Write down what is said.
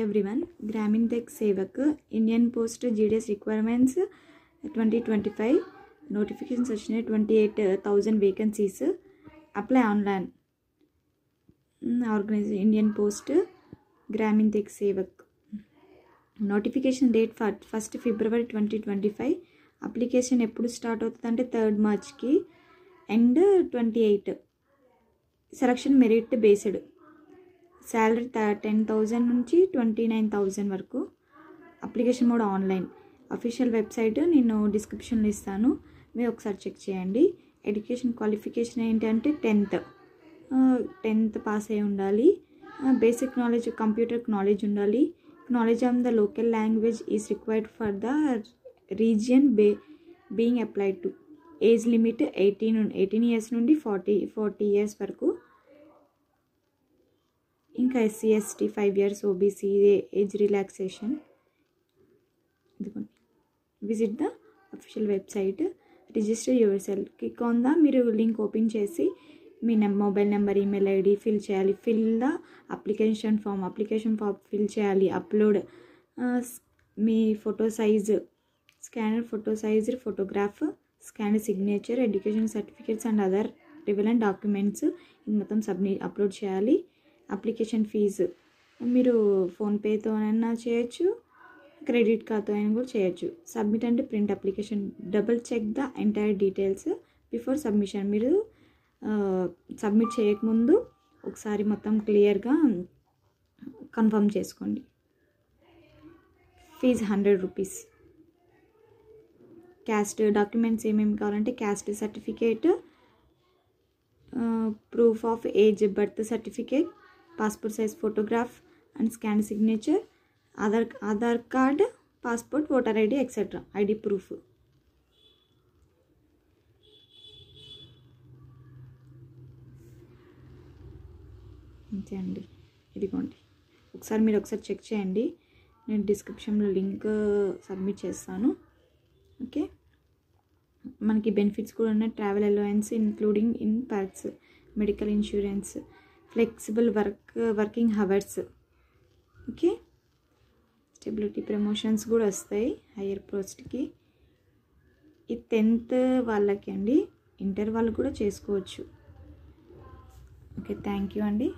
everyone. Gramin Tech Sevak Indian Post GDS requirements 2025 notifications వచ్చినాయి 28,000 vacancies. Apply online. Organization Indian Post Gramin Tech Sevak. Notification date 1st February 2025. Application ఎప్పుడు start అవుతుందంటే 3rd March కి and 28. Selection merit based. Salary 10,000 నుంచి 29,000 వరకు. Application mode online. Official website నేను డిస్క్రిప్షన్లో ఇస్తాను, మీరు ఒకసారి చెక్ చేయండి. ఎడ్యుకేషన్ క్వాలిఫికేషన్ ఏంటంటే 10th పాస్ అయి ఉండాలి. బేసిక్ నాలెడ్జ్ కంప్యూటర్ నాలెడ్జ్ ఉండాలి. Knowledge on the local language is required for the region being applied to. Age limit 18 years నుండి 40 ఇయర్స్ వరకు. ఇంకా SC ST 5 years, OBC age relaxation. ఇదిగోండి, visit the official website, register yourself. Click on the, మీరు link open చేసి మీ mobile number, email ID fill చేయాలి. Fill the application form fill చేయాలి. Upload మీ photo size, scanner photo size photograph, scan signature, education certificates and other relevant documents ఇది మొత్తం upload చేయాలి. Application fee మీరు ఫోన్పేతోనైనా చేయొచ్చు, క్రెడిట్ కార్డ్తో అయినా కూడా చేయొచ్చు. సబ్మిట్ అంటే print application. Double check the entire details before submission. మీరు సబ్మిట్ చేయకముందు ఒకసారి మొత్తం క్లియర్గా కన్ఫర్మ్ చేసుకోండి. Fee 100 rupees. క్యాస్ట్ డాక్యుమెంట్స్ ఏమేమి కావాలంటే caste certificate, proof of age, birth certificate, passport size photograph and scan signature, Aadhaar card, passport, voter ID etcetera ID proof. అంతే అండి, ఇదిగోండి. మీరు ఒకసారి చెక్ చేయండి. నేను డిస్క్రిప్షన్లో లింక్ సబ్మిట్ చేస్తాను. ఓకే, మనకి బెనిఫిట్స్ కూడా ఉన్నాయి. Travel allowance including in perks, medical insurance, flexible working hours. Okay, stability promotions కూడా వస్తాయి హయ్యర్ పోస్ట్కి. ఇది 10th వాళ్ళకి అండి, ఇంటర్ వాళ్ళు కూడా చేసుకోవచ్చు. ఓకే, థ్యాంక్ యూ అండి.